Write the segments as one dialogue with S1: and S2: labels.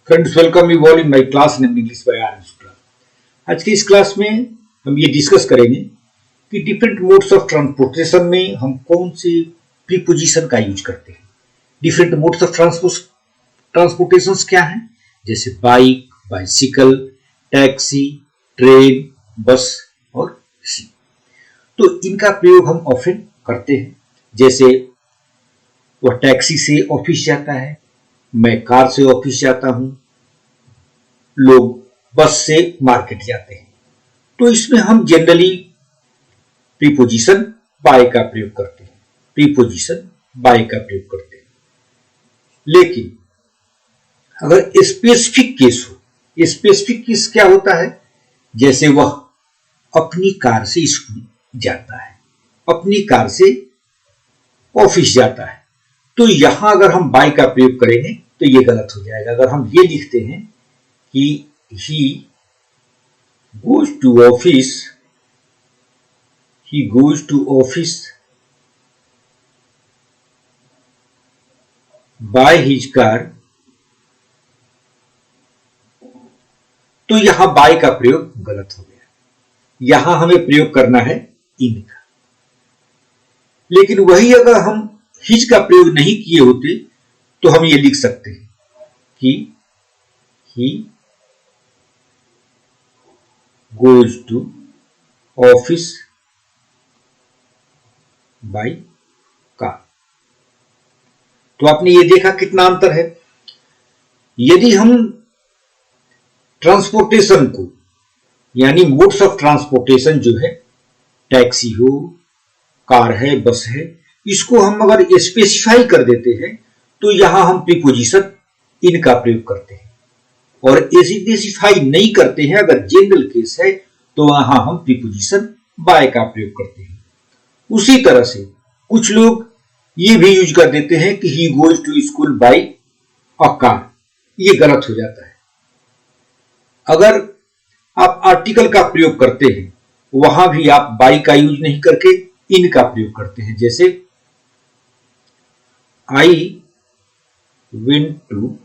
S1: Friends, welcome you all in my class in English by R N Shukla. आज की इस class में हम ये डिस्कस करेंगे कि डिफरेंट मोड्स ऑफ ट्रांसपोर्टेशन में हम कौन से प्रीपोजिशन का यूज करते हैं। डिफरेंट मोड्स ऑफ ट्रांसपोर्टेशन क्या हैं, जैसे बाइक, बाइसिकल, टैक्सी, ट्रेन, बस और शिप। तो इनका प्रयोग हम ऑफन करते हैं। जैसे वह टैक्सी से ऑफिस जाता है, मैं कार से ऑफिस जाता हूं, लोग बस से मार्केट जाते हैं। तो इसमें हम जनरली प्रीपोजिशन बाय का प्रयोग करते हैं। प्रीपोजिशन बाय का प्रयोग करते हैं। लेकिन अगर स्पेसिफिक केस हो, स्पेसिफिक केस क्या होता है, जैसे वह अपनी कार से स्कूल जाता है, अपनी कार से ऑफिस जाता है, तो यहां अगर हम बाय का प्रयोग करेंगे तो ये गलत हो जाएगा। अगर हम ये लिखते हैं कि he goes to office by his car, तो यहां बाय का प्रयोग गलत हो गया। यहां हमें प्रयोग करना है इन का। लेकिन वही अगर हम हिज का प्रयोग नहीं किए होते तो हम ये लिख सकते हैं कि he goes to office by car। तो आपने ये देखा कितना अंतर है। यदि हम ट्रांसपोर्टेशन को, यानी मोड्स ऑफ ट्रांसपोर्टेशन जो है, टैक्सी हो, कार है, बस है, इसको हम अगर स्पेसिफाई कर देते हैं तो यहां हम प्रीपोजिशन इन का प्रयोग करते हैं। और स्पेसिफाई नहीं करते हैं, अगर जनरल केस है तो वहां हम प्रीपोजिशन बाय का प्रयोग करते हैं। उसी तरह से कुछ लोग ये भी यूज कर देते हैं कि he goes to school by a car. ये गलत हो जाता है। अगर आप आर्टिकल का प्रयोग करते हैं, वहां भी आप बाय का यूज नहीं करके इन का प्रयोग करते हैं। जैसे I went to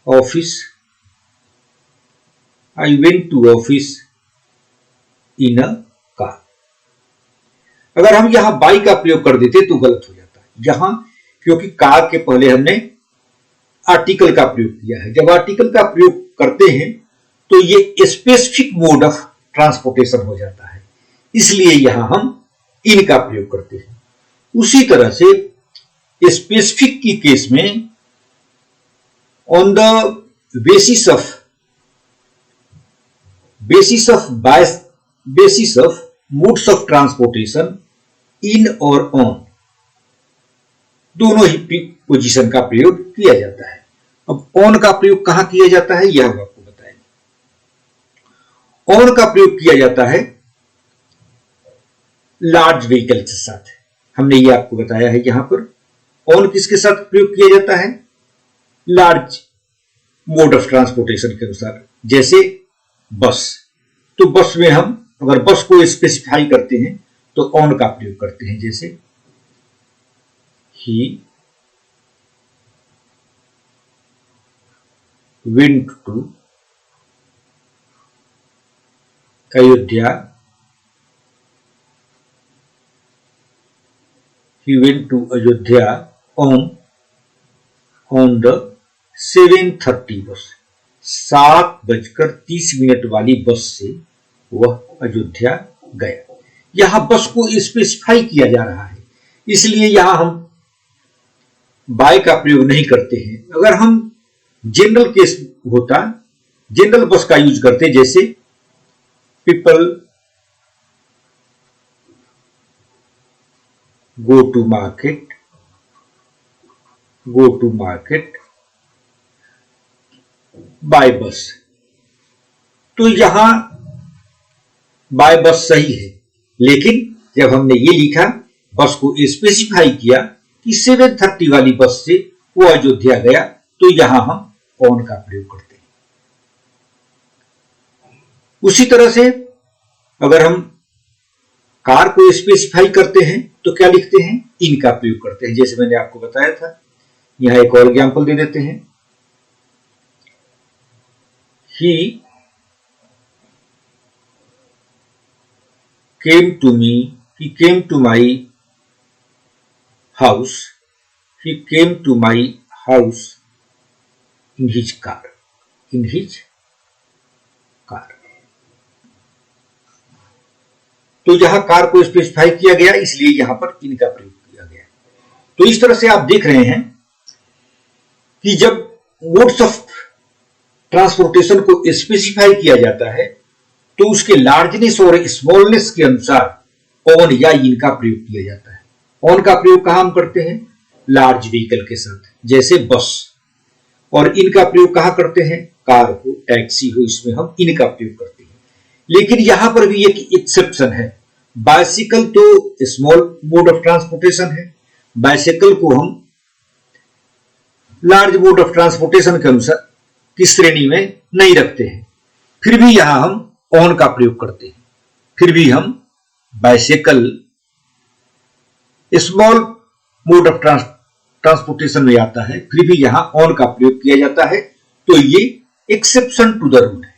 S1: office in a car. अगर हम यहां बाय का प्रयोग कर देते तो गलत हो जाता है यहां, क्योंकि कार के पहले हमने आर्टिकल का प्रयोग किया है। जब आर्टिकल का प्रयोग करते हैं तो ये स्पेसिफिक मोड ऑफ ट्रांसपोर्टेशन हो जाता है, इसलिए यहां हम इन का प्रयोग करते हैं। उसी तरह से स्पेसिफिक की केस में on the basis of modes of transportation इन और ऑन, दोनों ही प्रीपोजिशन का प्रयोग किया जाता है। अब ऑन का प्रयोग कहां किया जाता है यह हम आपको बताएंगे। ऑन का प्रयोग किया जाता है लार्ज व्हीकल के साथ। हमने ये आपको बताया है। यहां पर ऑन किसके साथ प्रयोग किया जाता है, लार्ज मोड ऑफ ट्रांसपोर्टेशन के अनुसार। जैसे बस, तो बस में हम अगर बस को स्पेसिफाई करते हैं तो ऑन का प्रयोग करते हैं। जैसे ही went to Ayodhya, he went to Ayodhya on the 7:30 बस, 7:30 वाली बस से वह अयोध्या गया। यहां बस को स्पेसिफाई किया जा रहा है, इसलिए यहां हम बाय का प्रयोग नहीं करते हैं। अगर हम जनरल केस होता, जनरल बस का यूज करते, जैसे people go to market by bus, तो यहां बाय बस सही है। लेकिन जब हमने ये लिखा, बस को स्पेसिफाई किया कि 7:30 वाली बस से वो अयोध्या गया, तो यहां हम ऑन का प्रयोग करते हैं। उसी तरह से अगर हम कार को स्पेसिफाई करते हैं तो क्या लिखते हैं, इन का प्रयोग करते हैं, जैसे मैंने आपको बताया था। यहां एक और एग्जाम्पल दे देते हैं। He came to me, he came to my house, he came to my house in his car, in his car. तो यहां कार को स्पेसिफाई किया गया, इसलिए यहां पर इन का प्रयोग किया गया। तो इस तरह से आप देख रहे हैं कि जब मोड्स ऑफ ट्रांसपोर्टेशन को स्पेसिफाई किया जाता है तो उसके लार्जनेस और स्मॉलनेस के अनुसार ऑन या इन का प्रयोग किया जाता है। ऑन का प्रयोग कहां हम करते हैं? लार्ज व्हीकल के साथ, जैसे बस। और इन का प्रयोग कहां करते हैं? कार हो, टैक्सी हो, इसमें हम इन का प्रयोग करते हैं। लेकिन यहां पर भी एक एक्सेप्शन है। बाइसिकल तो स्मॉल मोड ऑफ ट्रांसपोर्टेशन है, बाइसिकल को हम लार्ज मोड ऑफ ट्रांसपोर्टेशन के अनुसार की श्रेणी में नहीं रखते हैं। फिर भी यहां हम ऑन का प्रयोग करते हैं। फिर भी हम bicycle small mode of transportation में आता है, फिर भी यहां ऑन का प्रयोग किया जाता है। तो ये एक्सेप्शन टू द रूल है।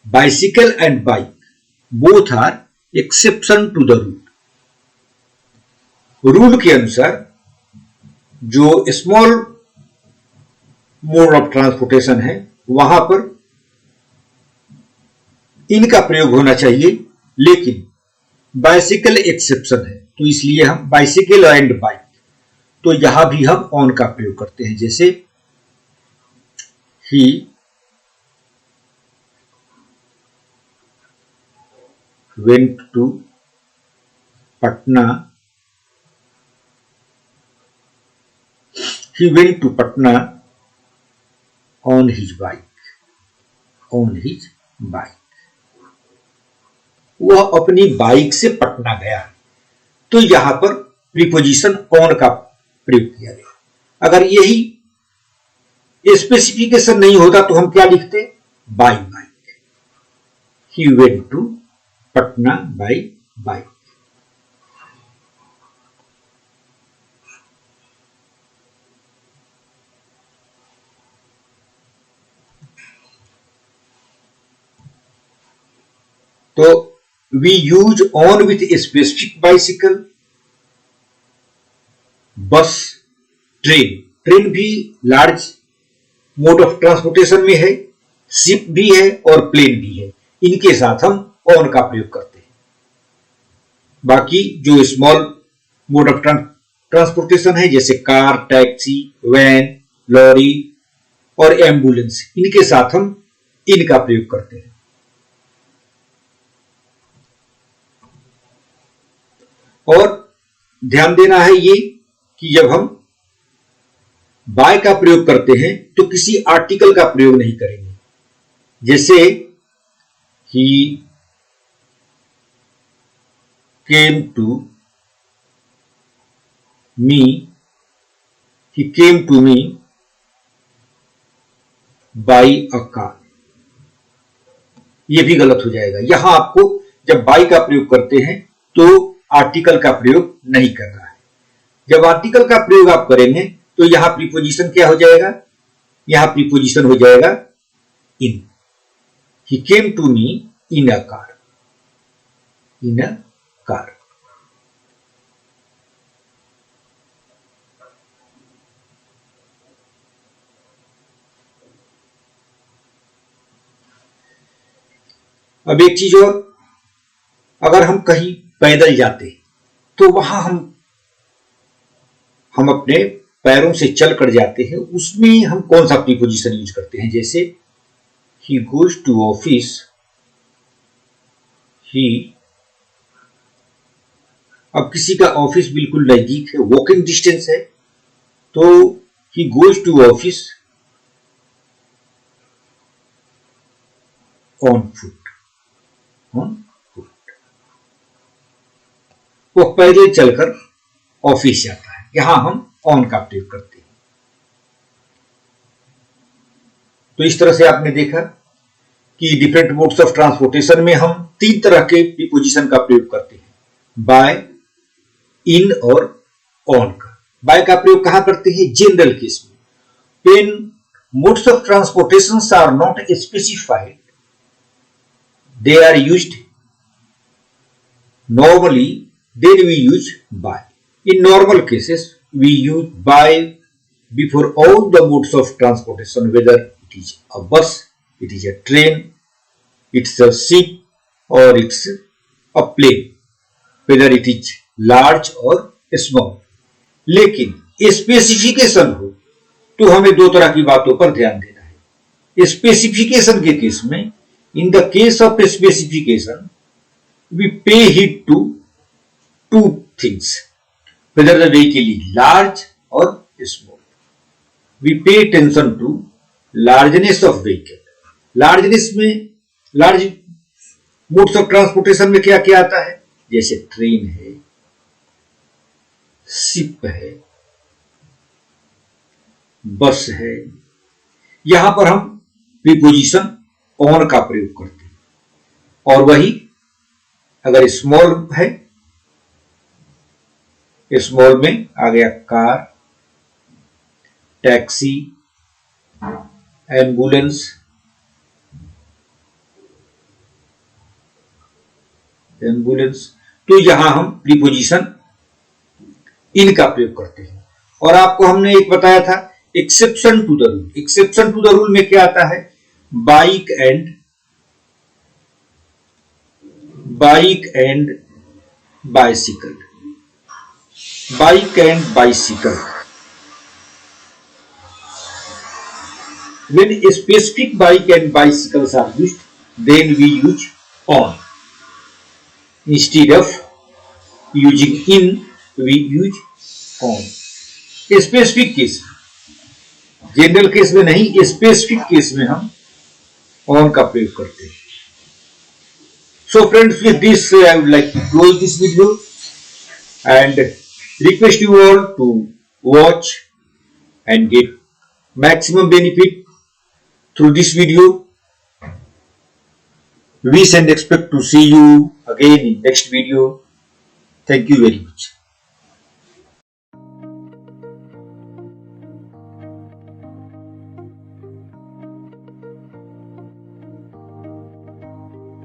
S1: Bicycle and bike both are exception to the rule. Rule के अनुसार जो स्मॉल मोड ऑफ ट्रांसपोर्टेशन है वहां पर इनका प्रयोग होना चाहिए, लेकिन बाइसिकल एक्सेप्शन है, तो इसलिए हम बाइसिकल एंड बाइक, तो यहां भी हम ऑन का प्रयोग करते हैं। जैसे ही वेंट टू पटना, ही went to Patna on his bike, on his bike. वह अपनी बाइक से पटना गया, तो यहां पर प्रीपोजिशन ऑन का प्रयोग किया गया। अगर यही स्पेसिफिकेशन नहीं होता तो हम क्या लिखते? By bike. He went to Patna by bike. तो we use on with a specific bicycle, bus, train. Train भी लार्ज मोड ऑफ ट्रांसपोर्टेशन में है, शिप भी है और प्लेन भी है। इनके साथ हम ऑन का प्रयोग करते हैं। बाकी जो स्मॉल मोड ऑफ ट्रांसपोर्टेशन है, जैसे कार, टैक्सी, वैन, लॉरी और एम्बुलेंस, इनके साथ हम इनका प्रयोग करते हैं। और ध्यान देना है ये कि जब हम बाय का प्रयोग करते हैं तो किसी आर्टिकल का प्रयोग नहीं करेंगे। जैसे he came to me, he came to me by a car, यह भी गलत हो जाएगा। यहां आपको जब बाय का प्रयोग करते हैं तो आर्टिकल का प्रयोग नहीं करना है। जब आर्टिकल का प्रयोग आप करेंगे तो यहां प्रीपोजिशन क्या हो जाएगा? यहां प्रीपोजिशन हो जाएगा in. He came to me in a car, in a car. अब एक चीज और, अगर हम कहीं पैदल जाते तो वहां हम अपने पैरों से चल कर जाते हैं, उसमें हम कौन सा प्रीपोजिशन यूज करते हैं? जैसे ही गोज टू ऑफिस, ही, अब किसी का ऑफिस बिल्कुल नजदीक है, वॉकिंग डिस्टेंस है, तो he goes to office on foot, on foot. वो पैदल चलकर ऑफिस जाता है। यहां हम ऑन का प्रयोग करते हैं। तो इस तरह से आपने देखा कि डिफरेंट मोड्स ऑफ ट्रांसपोर्टेशन में हम 3 तरह के प्रीपोजिशन का प्रयोग करते हैं, बाय, इन और ऑन का। बाय का प्रयोग कहां करते हैं? जनरल केस में। When modes of transportation are not specified, they are used normally, then we use by. In normal cases, we use by before all the modes of transportation, whether it is a bus, it is a train, it's a ship, or it's a plane, whether it is large or small. लेकिन specification हो तो हमें दो तरह की बातों पर ध्यान देना है। स्पेसिफिकेशन के केस में, in the case of specification, we pay heed to two things, whether the vehicle is large or small. We pay attention to largeness of vehicle. Largeness में, large modes of transportation में क्या क्या आता है? जैसे train है, ship है, बस है। यहां पर हम प्रीपोजिशन ऑन का प्रयोग करते हैं। और वही अगर स्मॉल है, स्मॉल में आ गया कार, टैक्सी, एम्बुलेंस, तो यहां हम प्रीपोजिशन इन का प्रयोग करते हैं। और आपको हमने एक बताया था exception to the rule. Exception to the rule में क्या आता है? Bike and bicycle. Bike and bicycle, when specific bike and bicycles are used, then we use on. Instead of using in, we use on. Specific case, general case में नहीं, specific case में हम on का प्रयोग करते हैं। So friends, with this I would like to close this video and request you all to watch and get maximum benefit through this video. Wish and expect to see you again in next video. Thank you very much.